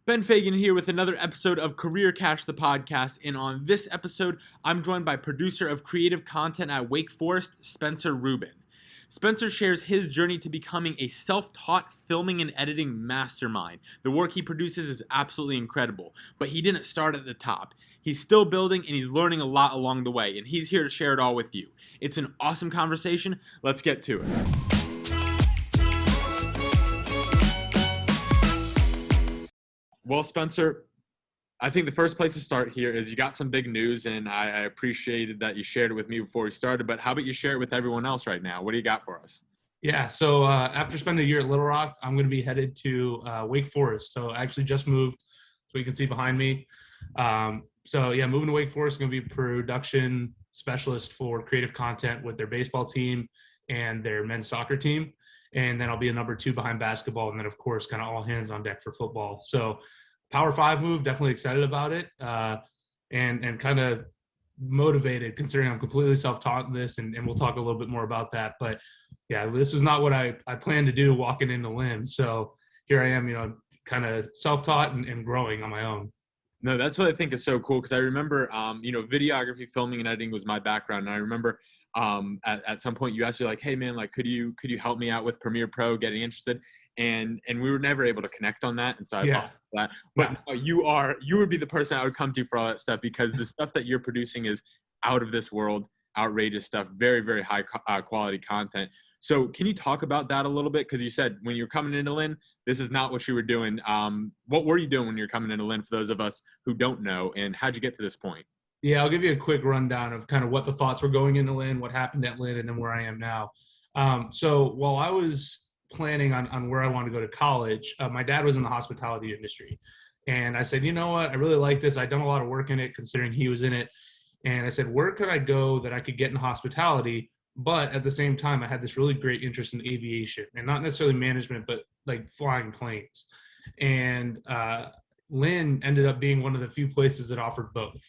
Ben Fagan here with another episode of Career Cash, the podcast. And on this episode, I'm joined by producer of creative content at Wake Forest, Spencer Rubin. Spencer shares his journey to becoming a self-taught filming and editing mastermind. The work he produces is absolutely incredible, but he didn't start at the top. He's still building and he's learning a lot along the way, and he's here to share it all with you. It's an awesome conversation. Let's get to it. Well, Spencer, I think the first place to start here is you got some big news, and I appreciated that you shared it with me before we started, but how about you share it with everyone else right now? What do you got for us? Yeah, so after spending a year at Little Rock, I'm going to be headed to Wake Forest. So I actually just moved, so you can see behind me. Moving to Wake Forest is going to be production specialist for creative content with their baseball team and their men's soccer team. And then I'll be a number 2 behind basketball. And then, of course, kind of all hands on deck for football. So Power 5 move, definitely excited about it, and kind of motivated considering I'm completely self-taught in this, and we'll talk a little bit more about that. But yeah, this is not what I planned to do walking into Lynn. So here I am, kind of self-taught and growing on my own. No, that's what I think is so cool, because I remember, videography, filming, and editing was my background. And I remember at some point you asked me, like, hey man, like, could you help me out with Premiere Pro, getting interested? And we were never able to connect on that. And so I apologize for that. But no, you would be the person I would come to for all that stuff, because the stuff that you're producing is out of this world, outrageous stuff, very, very high quality content. So can you talk about that a little bit? Because you said when you're coming into Lynn, this is not what you were doing. What were you doing when you're coming into Lynn, for those of us who don't know, and how'd you get to this point? Yeah, I'll give you a quick rundown of kind of what the thoughts were going into Lynn, what happened at Lynn, and then where I am now. So while I was planning on where I wanted to go to college, my dad was in the hospitality industry. And I said, you know what, I really like this. I'd done a lot of work in it considering he was in it. And I said, where could I go that I could get in hospitality? But at the same time, I had this really great interest in aviation, and not necessarily management, but like flying planes. And Lynn ended up being one of the few places that offered both.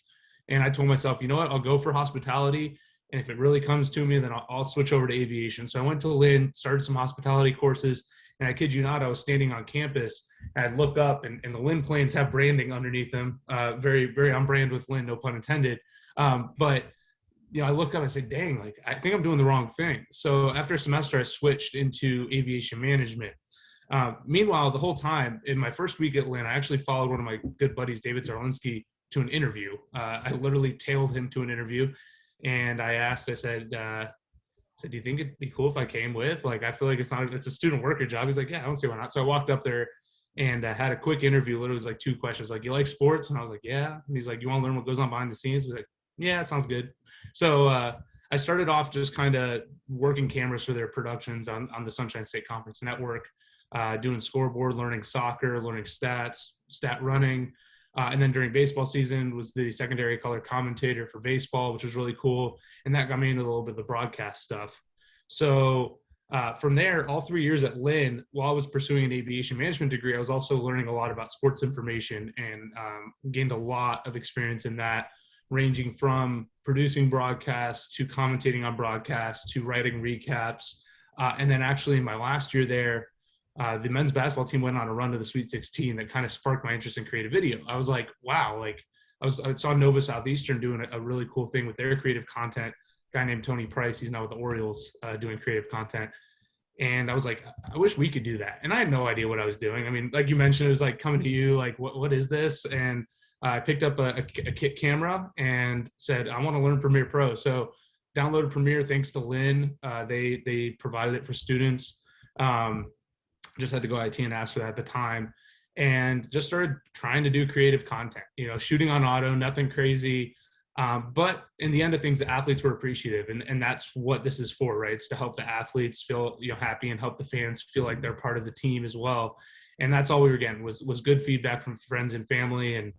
And I told myself, you know what, I'll go for hospitality. And if it really comes to me, then I'll switch over to aviation. So I went to Lynn, started some hospitality courses. And I kid you not, I was standing on campus and I look up, and the Lynn planes have branding underneath them. Very, very on brand with Lynn, no pun intended. But I look up, I say, dang, like, I think I'm doing the wrong thing. So after a semester, I switched into aviation management. Meanwhile, the whole time in my first week at Lynn, I actually followed one of my good buddies, David Zarlinski, to an interview. I literally tailed him to an interview, and I said, do you think it'd be cool if I came with? Like, I feel like it's a student worker job. He's like, yeah, I don't see why not. So I walked up there and had a quick interview. Literally, it was like 2 questions. Like, you like sports? And I was like, yeah. And he's like, you want to learn what goes on behind the scenes? I was like, yeah, it sounds good. So I started off just kind of working cameras for their productions on the Sunshine State Conference Network, doing scoreboard, learning soccer, learning stats, stat running. And then during baseball season was the secondary color commentator for baseball, which was really cool. And that got me into a little bit of the broadcast stuff. So from there, all 3 years at Lynn, while I was pursuing an aviation management degree, I was also learning a lot about sports information, and gained a lot of experience in that, ranging from producing broadcasts to commentating on broadcasts to writing recaps. And then actually in my last year there, the men's basketball team went on a run to the Sweet 16 that kind of sparked my interest in creative video. I was like, wow, like I saw Nova Southeastern doing a really cool thing with their creative content. A guy named Tony Price, he's now with the Orioles, doing creative content. And I was like, I wish we could do that. And I had no idea what I was doing. I mean, like you mentioned, it was like coming to you, like, what is this? And I picked up a kit camera and said, I want to learn Premiere Pro. So downloaded Premiere thanks to Lynn. They provided it for students. Just had to go IT and ask for that at the time, and just started trying to do creative content, shooting on auto, nothing crazy. But in the end of things, the athletes were appreciative, and that's what this is for, right? It's to help the athletes feel happy and help the fans feel like they're part of the team as well. And that's all we were getting was good feedback from friends and family, and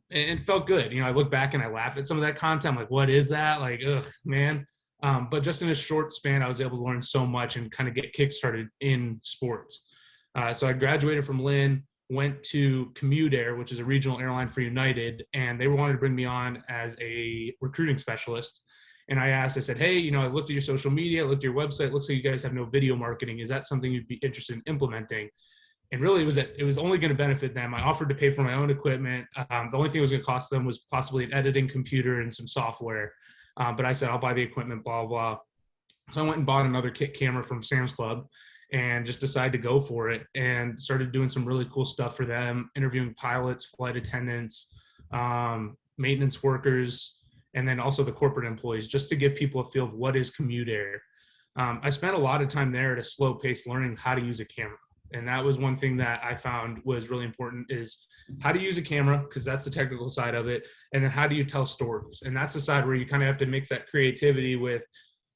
it felt good. I look back and I laugh at some of that content. I'm like, what is that? Like, ugh, man. But just in a short span, I was able to learn so much and kind of get kickstarted in sports. So I graduated from Lynn, went to Commute Air, which is a regional airline for United, and they wanted to bring me on as a recruiting specialist. And I said, hey, I looked at your social media, looked at your website, looks like you guys have no video marketing. Is that something you'd be interested in implementing? And really, it was only going to benefit them. I offered to pay for my own equipment. The only thing it was going to cost them was possibly an editing computer and some software. But I said, I'll buy the equipment, blah, blah. So I went and bought another kit camera from Sam's Club and just decided to go for it and started doing some really cool stuff for them, interviewing pilots, flight attendants, maintenance workers, and then also the corporate employees, just to give people a feel of what is commute air. I spent a lot of time there at a slow pace learning how to use a camera. And that was one thing that I found was really important, is how to use a camera, because that's the technical side of it. And then how do you tell stories? And that's the side where you kind of have to mix that creativity with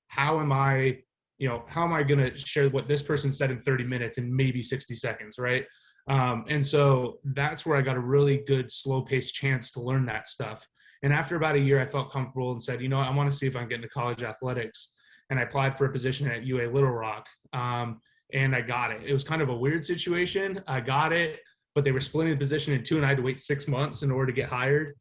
how am I going to share what this person said in 30 minutes and maybe 60 seconds, right? And so that's where I got a really good slow paced chance to learn that stuff. And after about a year, I felt comfortable and said, I want to see if I can get into college athletics. And I applied for a position at UA Little Rock. And I got it. It was kind of a weird situation. I got it, but they were splitting the position in two, and I had to wait 6 months in order to get hired.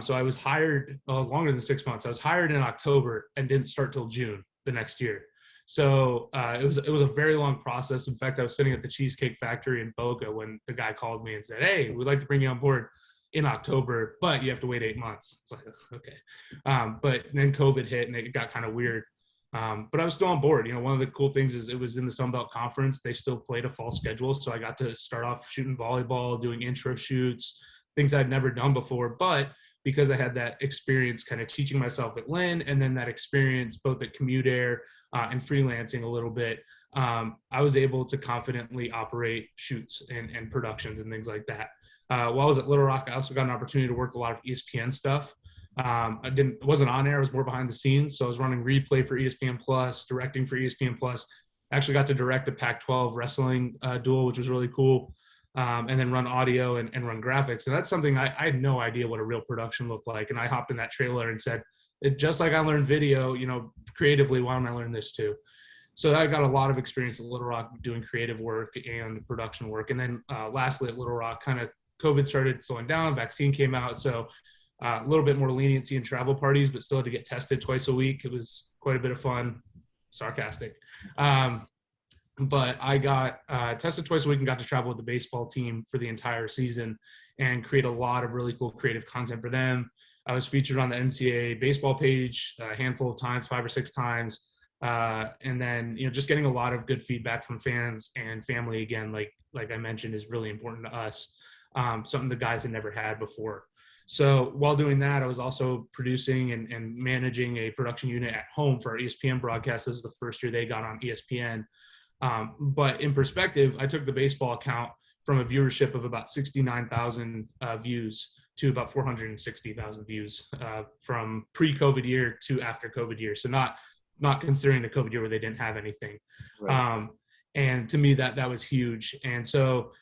So I was hired longer than 6 months. I was hired in October and didn't start till June the next year. So it was a very long process. In fact, I was sitting at the Cheesecake Factory in Boca when the guy called me and said, "Hey, we'd like to bring you on board in October, but you have to wait 8 months." It's like, okay. But then COVID hit and it got kind of weird. But I was still on board. One of the cool things is it was in the Sun Belt Conference. They still played a fall schedule. So I got to start off shooting volleyball, doing intro shoots, things I'd never done before. But because I had that experience kind of teaching myself at Lynn, and then that experience both at Commute Air and freelancing a little bit, I was able to confidently operate shoots and productions and things like that. While I was at Little Rock, I also got an opportunity to work a lot of ESPN stuff. I wasn't on air. I was more behind the scenes. So I was running replay for ESPN Plus, directing for ESPN Plus. I actually got to direct a Pac-12 wrestling duel, which was really cool. And then run audio and run graphics. And that's something I had no idea what a real production looked like. And I hopped in that trailer and said, just like I learned video, creatively, why don't I learn this too? So I got a lot of experience at Little Rock doing creative work and production work. And then lastly at Little Rock, kind of COVID started slowing down, vaccine came out. So a little bit more leniency in travel parties, but still had to get tested twice a week. It was quite a bit of fun, sarcastic. But I got tested twice a week and got to travel with the baseball team for the entire season and create a lot of really cool creative content for them. I was featured on the NCAA baseball page a handful of times, 5 or 6 times. And then, just getting a lot of good feedback from fans and family, again, like I mentioned, is really important to us. Something the guys had never had before. So while doing that, I was also producing and managing a production unit at home for our ESPN broadcast. This was the first year they got on ESPN. But in perspective, I took the baseball account from a viewership of about 69,000 views to about 460,000 views from pre-COVID year to after COVID year. So not considering the COVID year where they didn't have anything. Right. And to me, that was huge. And so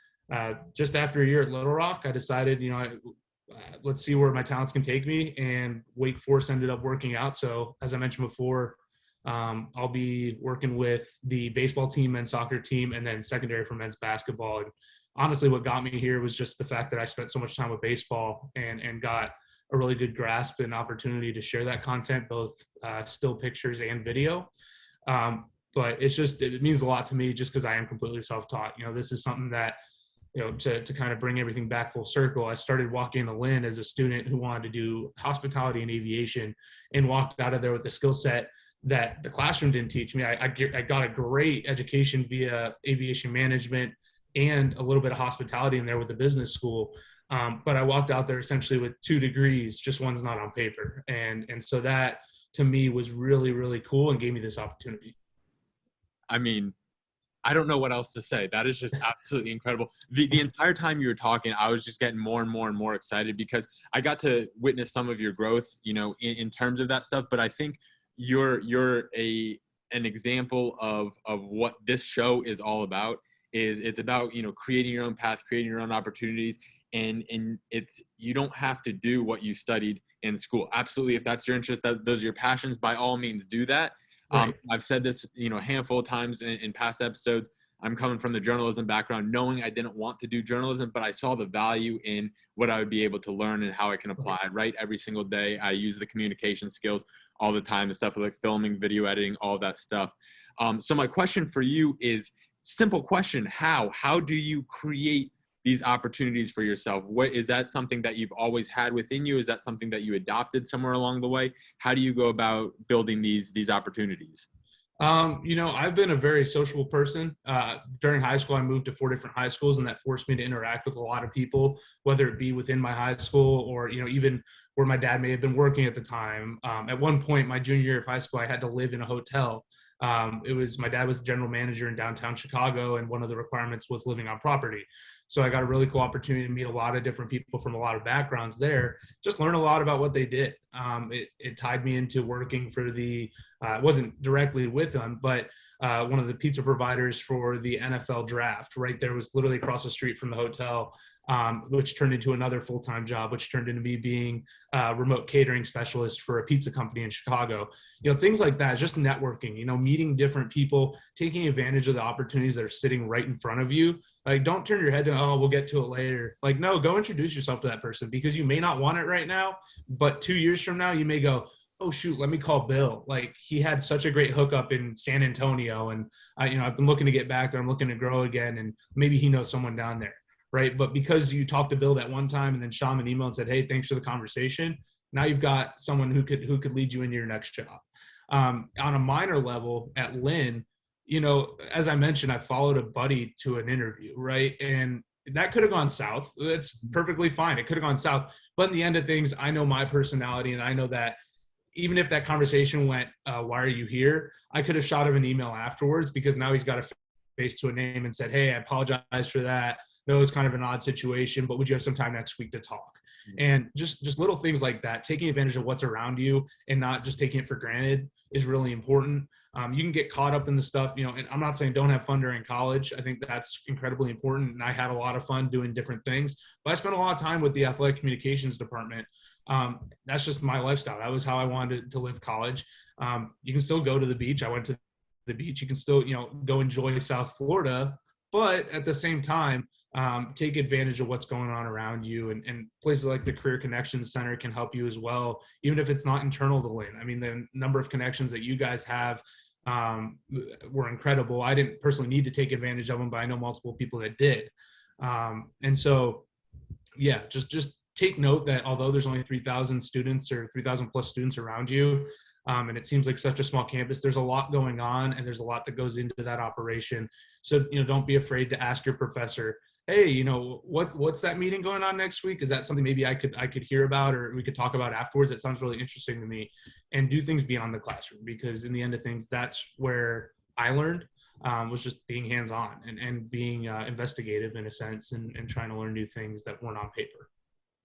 just after a year at Little Rock, I decided, let's see where my talents can take me. And Wake Forest ended up working out. So as I mentioned before, I'll be working with the baseball team, men's soccer team, and then secondary for men's basketball. And honestly, what got me here was just the fact that I spent so much time with baseball and got a really good grasp and opportunity to share that content, both still pictures and video. But it means a lot to me just because I am completely self-taught. This is something that, to kind of bring everything back full circle, I started walking into Lynn as a student who wanted to do hospitality and aviation and walked out of there with a skill set that the classroom didn't teach me. I got a great education via aviation management and a little bit of hospitality in there with the business school. But I walked out there essentially with 2 degrees, just one's not on paper. And so that to me was really, really cool and gave me this opportunity. I mean, I don't know what else to say. That is just absolutely incredible. The entire time you were talking, I was just getting more and more and more excited because I got to witness some of your growth, in terms of that stuff. But I think you're an example of what this show is all about. It's about, creating your own path, creating your own opportunities. And it's, you don't have to do what you studied in school. Absolutely. If that's your interest, those are your passions, by all means do that. Right. I've said this, a handful of times in past episodes. I'm coming from the journalism background, knowing I didn't want to do journalism, but I saw the value in what I would be able to learn and how I can apply it, right? Every single day. I use the communication skills all the time, the stuff like filming, video editing, all that stuff. So my question for you is, simple question, how do you create these opportunities for yourself? What is that something that you've always had within you? Is that something that you adopted somewhere along the way? How do you go about building these opportunities? I've been a very sociable person. During high school, I moved to 4 different high schools, and that forced me to interact with a lot of people, whether it be within my high school or, even where my dad may have been working at the time. At one point, my junior year of high school, I had to live in a hotel. My dad was the general manager in downtown Chicago, and one of the requirements was living on property. So I got a really cool opportunity to meet a lot of different people from a lot of backgrounds there, just learn a lot about what they did. It tied me into working for it wasn't directly with them, but one of the pizza providers for the NFL draft. Right there was literally across the street from the hotel, which turned into another full-time job, which turned into me being a remote catering specialist for a pizza company in Chicago. Things like that, just networking, meeting different people, taking advantage of the opportunities that are sitting right in front of you. Like, don't turn your head to, oh, we'll get to it later. Like, no, go introduce yourself to that person, because you may not want it right now, but 2 years from now, you may go, oh shoot, let me call Bill. Like, he had such a great hookup in San Antonio, and I've been looking to get back there. I'm looking to grow again, and maybe he knows someone down there. Right. But because you talked to Bill that one time and then shot him an email and said, hey, thanks for the conversation, now you've got someone who could lead you into your next job. On a minor level at Lynn, as I mentioned, I followed a buddy to an interview, right? And that could have gone south. That's perfectly fine. It could have gone south. But in the end of things, I know my personality, and I know that even if that conversation went, why are you here? I could have shot him an email afterwards, because now he's got a face to a name and said, hey, I apologize for that. That was kind of an odd situation, but would you have some time next week to talk? And just little things like that, taking advantage of what's around you and not just taking it for granted is really important. You can get caught up in the stuff, and I'm not saying don't have fun during college. I think that's incredibly important. And I had a lot of fun doing different things, but I spent a lot of time with the athletic communications department. That's just my lifestyle. That was how I wanted to live college. You can still go to the beach. I went to the beach. You can still, go enjoy South Florida, but at the same time, take advantage of what's going on around you, and places like the Career Connections Center can help you as well, even if it's not internal to Lynn. I mean, the number of connections that you guys have were incredible. I didn't personally need to take advantage of them, but I know multiple people that did. And so, yeah, just take note that although there's only 3,000 students or 3,000 plus students around you, and it seems like such a small campus, there's a lot going on, and there's a lot that goes into that operation. So, don't be afraid to ask your professor, hey, what's that meeting going on next week? Is that something maybe I could hear about, or we could talk about afterwards? That sounds really interesting to me. And do things beyond the classroom, because in the end of things, that's where I learned, was just being hands-on and being investigative in a sense, and trying to learn new things that weren't on paper.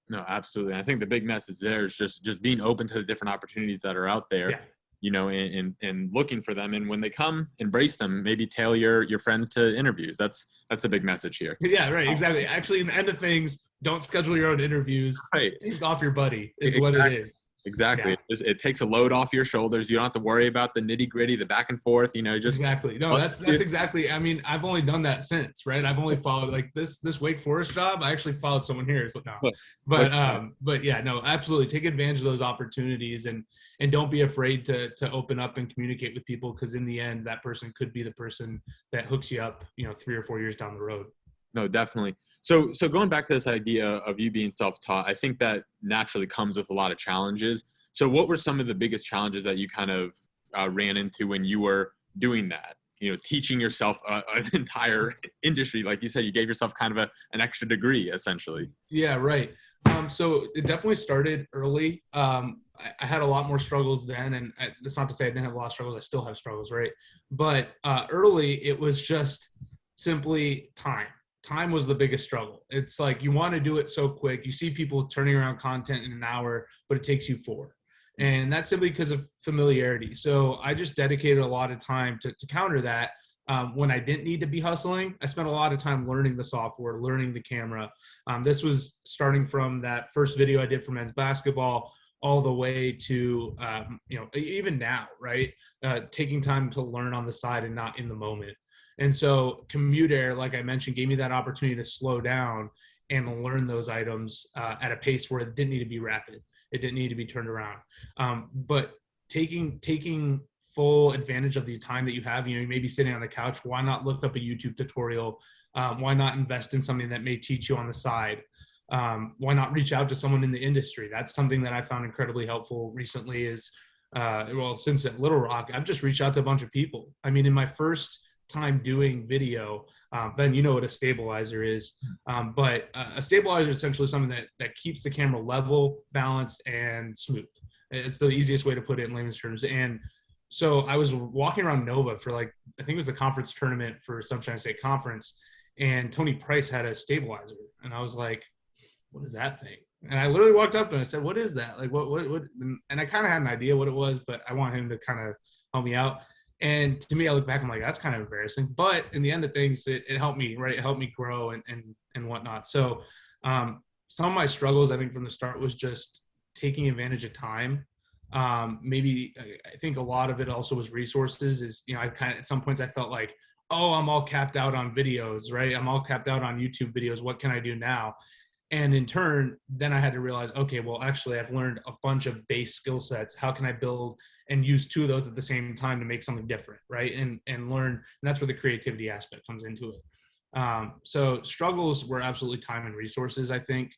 No, absolutely. I think the big message there is just being open to the different opportunities that are out there. Yeah. And looking for them. And when they come, embrace them, maybe tail your friends to interviews. That's the big message here. Yeah, right. Exactly. Actually, in the end of things, don't schedule your own interviews. Right. Take off your buddy is what it is. Exactly. Yeah. It takes a load off your shoulders. You don't have to worry about the nitty gritty, the back and forth, just exactly. No, that's exactly. I mean, I've only done that since, right? I've only followed like this Wake Forest job. I actually followed someone here. So no, but yeah, no, absolutely. Take advantage of those opportunities, and don't be afraid to open up and communicate with people, because in the end, that person could be the person that hooks you up, 3 or 4 years down the road. No, definitely. So going back to this idea of you being self-taught, I think that naturally comes with a lot of challenges. So what were some of the biggest challenges that you kind of ran into when you were doing that? Teaching yourself an entire industry. Like you said, you gave yourself kind of an extra degree, essentially. Yeah, right. So it definitely started early. I had a lot more struggles then, and it's not to say I didn't have a lot of struggles. I still have struggles, right? But early, it was just simply time. Time was the biggest struggle. It's like you want to do it so quick. You see people turning around content in an hour, but it takes you 4. And that's simply because of familiarity. So I just dedicated a lot of time to counter that. When I didn't need to be hustling, I spent a lot of time learning the software, learning the camera. This was starting from that first video I did for men's basketball all the way to, even now, right? Taking time to learn on the side and not in the moment. And so Commute Air, like I mentioned, gave me that opportunity to slow down and learn those items at a pace where it didn't need to be rapid. It didn't need to be turned around. But taking full advantage of the time that you have. You may be sitting on the couch. Why not look up a YouTube tutorial? Why not invest in something that may teach you on the side? Why not reach out to someone in the industry? That's something that I found incredibly helpful recently is, since at Little Rock, I've just reached out to a bunch of people. I mean, in my first time doing video, Ben, you know what a stabilizer is, but a stabilizer is essentially something that keeps the camera level, balanced, and smooth. It's the easiest way to put it in layman's terms. And so I was walking around Nova for I think it was the conference tournament for Sunshine State Conference, and Tony Price had a stabilizer. And I was like, what is that thing? And I literally walked up to him and I said, what is that? Like, what? And I kind of had an idea what it was, but I want him to kind of help me out. And to me, I look back, I'm like, that's kind of embarrassing. But in the end of things, it helped me, right? It helped me grow and whatnot. So some of my struggles, I think from the start was just taking advantage of time. Maybe I think a lot of it also was resources is, I kind of, at some points I felt like, oh, I'm all capped out on videos, right? I'm all capped out on YouTube videos. What can I do now? And in turn, then I had to realize, okay, well, actually I've learned a bunch of base skill sets. How can I build and use two of those at the same time to make something different, right? And learn, and that's where the creativity aspect comes into it. So struggles were absolutely time and resources, I think.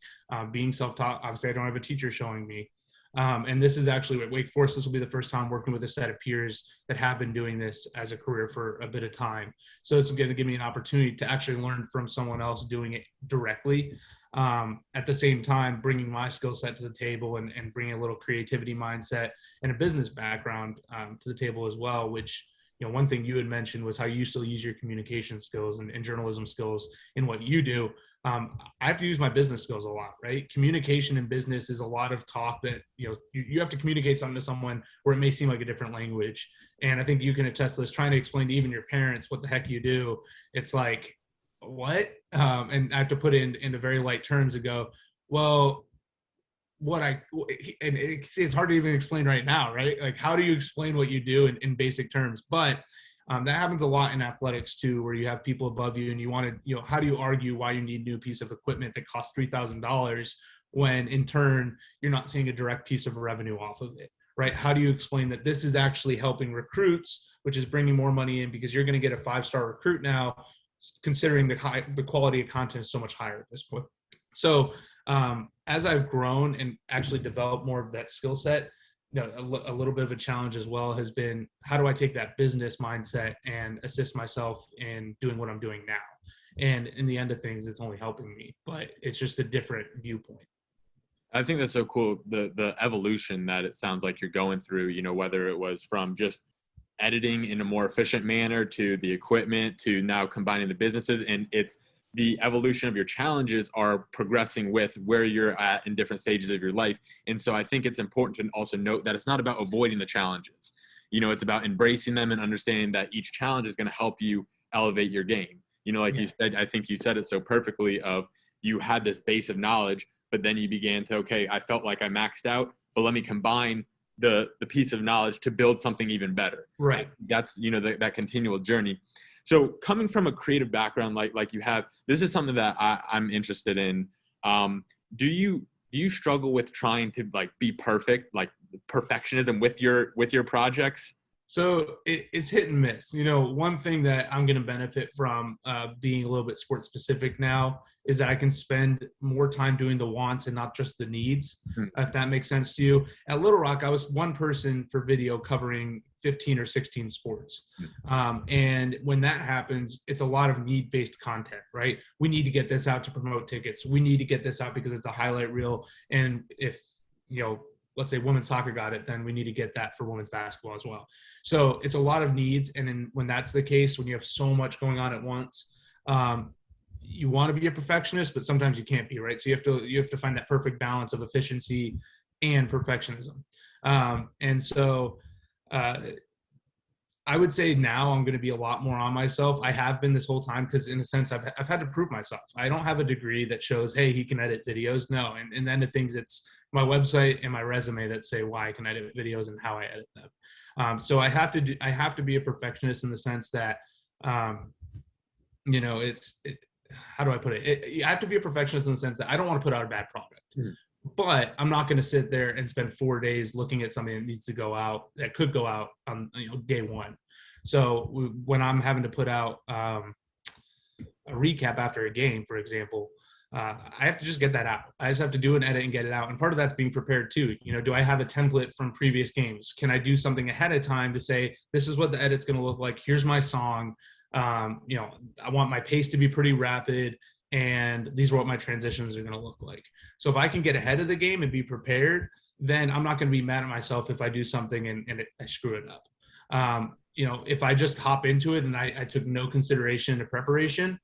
Being self-taught, obviously I don't have a teacher showing me. And this is actually at Wake Forest, this will be the first time working with a set of peers that have been doing this as a career for a bit of time. So it's going to give me an opportunity to actually learn from someone else doing it directly. At the same time, bringing my skill set to the table and bringing a little creativity mindset and a business background to the table as well, which, one thing you had mentioned was how you still use your communication skills and journalism skills in what you do. I have to use my business skills a lot, right? Communication in business is a lot of talk that, you have to communicate something to someone where it may seem like a different language. And I think you can attest to this, trying to explain to even your parents what the heck you do. It's like, what? And I have to put it into very light terms and go, well, it's hard to even explain right now, right? Like, how do you explain what you do in basic terms? But that happens a lot in athletics too, where you have people above you and you want to, how do you argue why you need a new piece of equipment that costs $3,000 when in turn you're not seeing a direct piece of revenue off of it, right? How do you explain that this is actually helping recruits, which is bringing more money in because you're going to get a 5-star recruit now, considering the quality of content is so much higher at this point. So as I've grown and actually developed more of that skill set, a little bit of a challenge as well has been, how do I take that business mindset and assist myself in doing what I'm doing now? And in the end of things, it's only helping me, but it's just a different viewpoint. I think that's so cool. The evolution that it sounds like you're going through, whether it was from just editing in a more efficient manner to the equipment to now combining the businesses, and it's the evolution of your challenges are progressing with where you're at in different stages of your life. And so I think it's important to also note that it's not about avoiding the challenges. It's about embracing them and understanding that each challenge is going to help you elevate your game. You said, I think you said it so perfectly, of you had this base of knowledge, but then you began to, okay, I felt like I maxed out, but let me combine the piece of knowledge to build something even better. Right. That's, that continual journey. So coming from a creative background like you have, this is something that I'm interested in. Do you struggle with trying to be perfect, like perfectionism with your projects? So it's hit and miss. One thing that I'm going to benefit from being a little bit sports specific now is that I can spend more time doing the wants and not just the needs, if that makes sense to you. At Little Rock, I was one person for video covering 15 or 16 sports. And when that happens, it's a lot of need-based content, right? We need to get this out to promote tickets. We need to get this out because it's a highlight reel. And if, let's say women's soccer got it, then we need to get that for women's basketball as well. So it's a lot of needs. And then when that's the case, when you have so much going on at once, you want to be a perfectionist, but sometimes you can't be, right? So you have to find that perfect balance of efficiency and perfectionism. And so I would say now I'm going to be a lot more on myself. I have been this whole time because in a sense I've had to prove myself. I don't have a degree that shows, hey, he can edit videos. No. And then the things, it's my website and my resume that say why I can edit videos and how I edit them. So I have to be a perfectionist in the sense that, how do I put it? I have to be a perfectionist in the sense that I don't want to put out a bad product. but I'm not going to sit there and spend 4 days looking at something that needs to go out, that could go out on, day one. So when I'm having to put out a recap after a game, for example, I have to just get that out. I just have to do an edit and get it out. And part of that's being prepared too. Do I have a template from previous games? Can I do something ahead of time to say, this is what the edit's going to look like? Here's my song. I want my pace to be pretty rapid, and these are what my transitions are going to look like. So if I can get ahead of the game and be prepared, then I'm not going to be mad at myself if I do something and I screw it up. If I just hop into it and I took no consideration to preparation,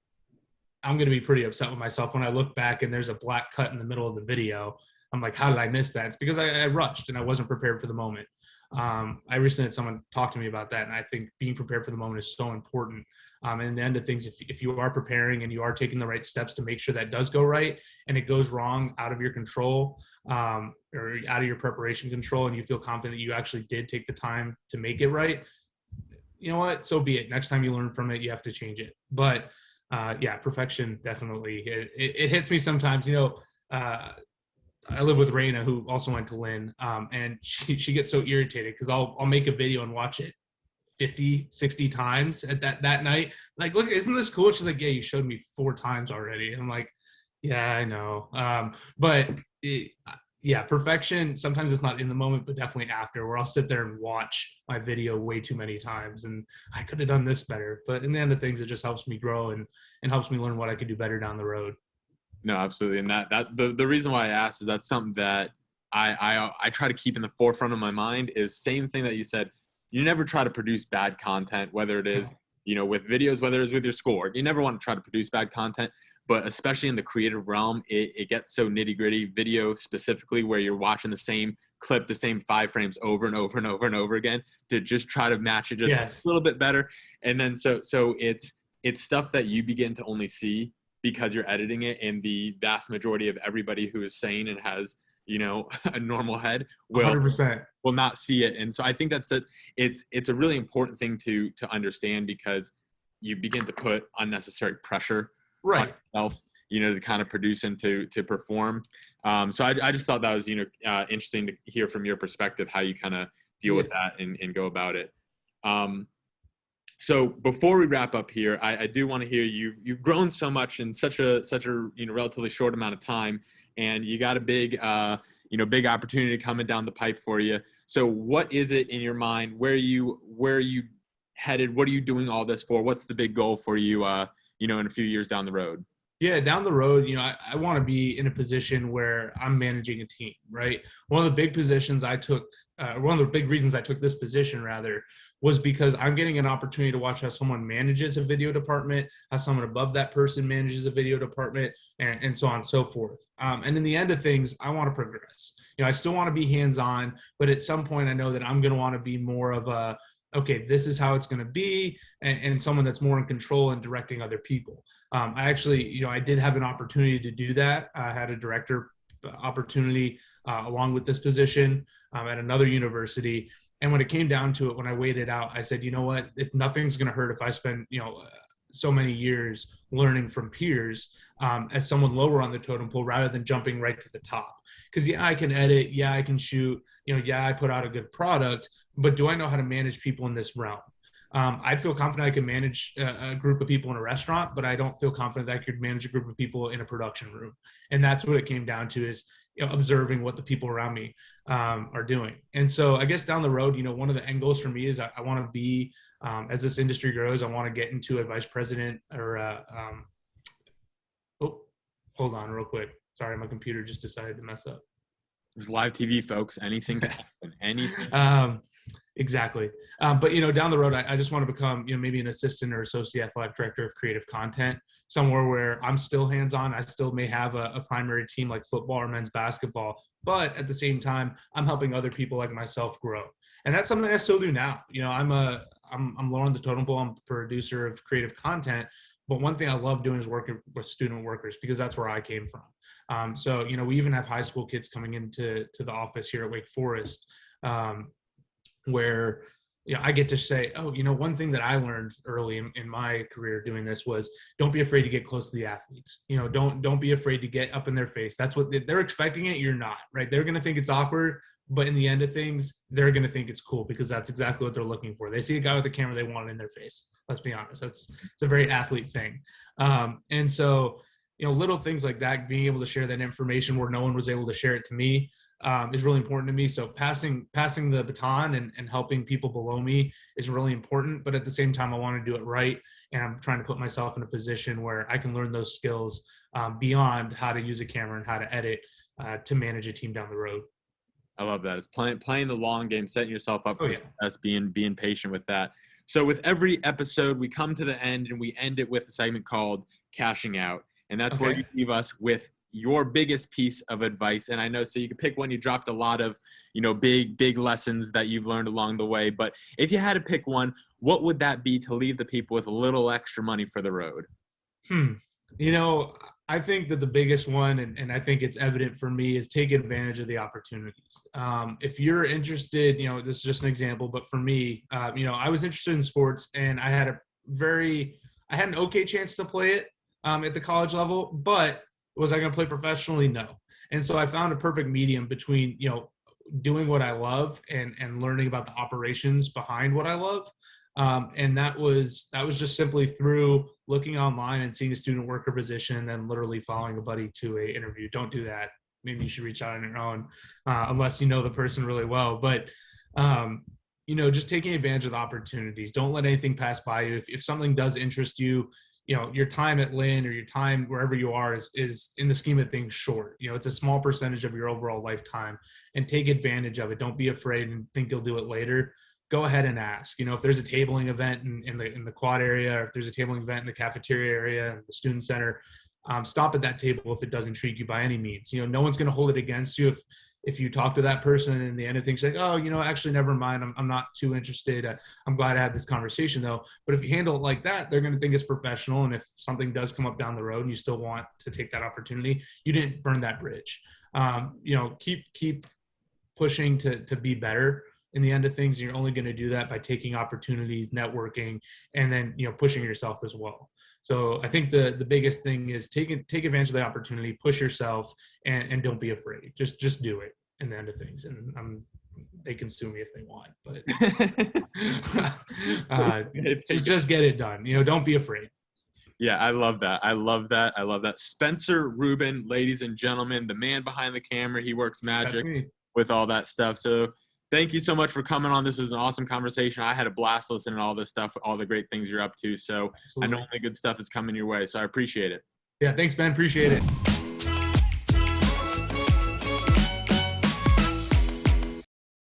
I'm going to be pretty upset with myself when I look back and there's a black cut in the middle of the video. I'm like, how did I miss that? It's because I rushed and I wasn't prepared for the moment. I recently had someone talk to me about that, and I think being prepared for the moment is so important. And in the end of things, if you are preparing and you are taking the right steps to make sure that does go right, and it goes wrong out of your control, or out of your preparation control, and you feel confident that you actually did take the time to make it right, you know what? So be it. Next time you learn from it, you have to change it. But perfection, definitely. It hits me sometimes. I live with Raina, who also went to Lynn, and she gets so irritated because I'll make a video and watch it 50, 60 times at that night. Like, look, isn't this cool? She's like, yeah, you showed me 4 times already. And I'm like, yeah, I know. Perfection, sometimes it's not in the moment, but definitely after, where I'll sit there and watch my video way too many times and I could have done this better. But in the end of things, it just helps me grow and helps me learn what I could do better down the road. No, absolutely. And the reason why I asked is that's something that I try to keep in the forefront of my mind is same thing that you said. You never try to produce bad content, whether it is, with videos, whether it's with your schoolwork. You never want to try to produce bad content, but especially in the creative realm, it gets so nitty gritty. Video specifically, where you're watching the same clip, the same 5 frames over and over and over and over again to just try to match it just a little bit better. And then so it's stuff that you begin to only see because you're editing it, and the vast majority of everybody who is sane and has a normal head will 100%. will not see it. And so I think that's it's a really important thing to understand, because you begin to put unnecessary pressure on yourself, to kind of produce and to perform. So I just thought that was interesting to hear from your perspective how you kind of deal with that and go about it. So before we wrap up here, I do want to hear you've grown so much in such a relatively short amount of time, and you got a big opportunity coming down the pipe for you. So what is it in your mind? Where are you headed? What are you doing all this for? What's the big goal for you, in a few years down the road? Yeah, down the road, I want to be in a position where I'm managing a team, right? One of the big positions I took, one of the big reasons I took this position rather, was because I'm getting an opportunity to watch how someone manages a video department, how someone above that person manages a video department, and so on and so forth. And in the end of things, I want to progress. I still want to be hands-on, but at some point I know that I'm going to want to be more of a, okay, this is how it's going to be, and someone that's more in control and directing other people. I actually, I did have an opportunity to do that. I had a director opportunity along with this position at another university. And when it came down to it, when I weighed it out, I said, you know what, nothing's going to hurt if I spend, so many years learning from peers as someone lower on the totem pole rather than jumping right to the top. Because I can edit, I can shoot, I put out a good product, but do I know how to manage people in this realm? I'd feel confident I could manage a group of people in a restaurant, but I don't feel confident that I could manage a group of people in a production room. And that's what it came down to, is observing what the people around me are doing. And so I guess down the road, one of the end goals for me is I want to be, as this industry grows, I want to get into a vice president or hold on real quick. Sorry, my computer just decided to mess up. It's live TV, folks. Anything can happen. Anything. Exactly. But, down the road, I just want to become, maybe an assistant or associate athletic director of creative content, somewhere where I'm still hands-on. I still may have a primary team like football or men's basketball, but at the same time, I'm helping other people like myself grow. And that's something I still do now. I'm low on the totem pole. I'm a producer of creative content, but one thing I love doing is working with student workers, because that's where I came from. So, we even have high school kids coming into the office here at Wake Forest, where I get to say, oh, one thing that I learned early in my career doing this was don't be afraid to get close to the athletes. Don't be afraid to get up in their face. That's what they're expecting it. You're not, right? They're going to think it's awkward, but in the end of things, they're going to think it's cool because that's exactly what they're looking for. They see a guy with a camera, they want it in their face. Let's be honest. It's a very athlete thing. And so, little things like that, being able to share that information where no one was able to share it to me, is really important to me. So passing the baton and helping people below me is really important. But at the same time, I want to do it right. And I'm trying to put myself in a position where I can learn those skills beyond how to use a camera and how to edit to manage a team down the road. I love that. It's playing the long game, setting yourself up for success, being patient with that. So with every episode, we come to the end and we end it with a segment called Cashing Out. And that's where you leave us with your biggest piece of advice. And I know, so you can pick one. You dropped a lot of, big lessons that you've learned along the way. But if you had to pick one, what would that be to leave the people with a little extra money for the road? I think that the biggest one, and I think it's evident for me, is take advantage of the opportunities. If you're interested, this is just an example, but for me, I was interested in sports and I had an okay chance to play it at the college level, but was I going to play professionally? No. And so I found a perfect medium between, doing what I love and learning about the operations behind what I love. And that was just simply through looking online and seeing a student worker position and then literally following a buddy to a interview. Don't do that. Maybe you should reach out on your own unless you know the person really well. But, just taking advantage of the opportunities. Don't let anything pass by you. If something does interest you, your time at Lynn or your time wherever you are is in the scheme of things short. It's a small percentage of your overall lifetime, and take advantage of it. Don't be afraid and think you'll do it later. Go ahead and ask. If there's a tabling event in the quad area, or if there's a tabling event in the cafeteria area and the student center, stop at that table if it does intrigue you by any means. No one's going to hold it against you if you talk to that person and in the end of things like, oh, actually, never mind. I'm not too interested. I'm glad I had this conversation though. But if you handle it like that, they're going to think it's professional. And if something does come up down the road and you still want to take that opportunity, you didn't burn that bridge. Keep pushing to be better in the end of things. You're only going to do that by taking opportunities, networking, and then, pushing yourself as well. So I think the biggest thing is take advantage of the opportunity, push yourself, and don't be afraid. Just do it in the end of things. And they can sue me if they want, but just get it done. Don't be afraid. Yeah, I love that. Spencer Rubin, ladies and gentlemen, the man behind the camera. He works magic with all that stuff. So thank you so much for coming on. This was an awesome conversation. I had a blast listening to all this stuff, all the great things you're up to. So absolutely. I know only good stuff is coming your way. So I appreciate it. Yeah, thanks, Ben. Appreciate it.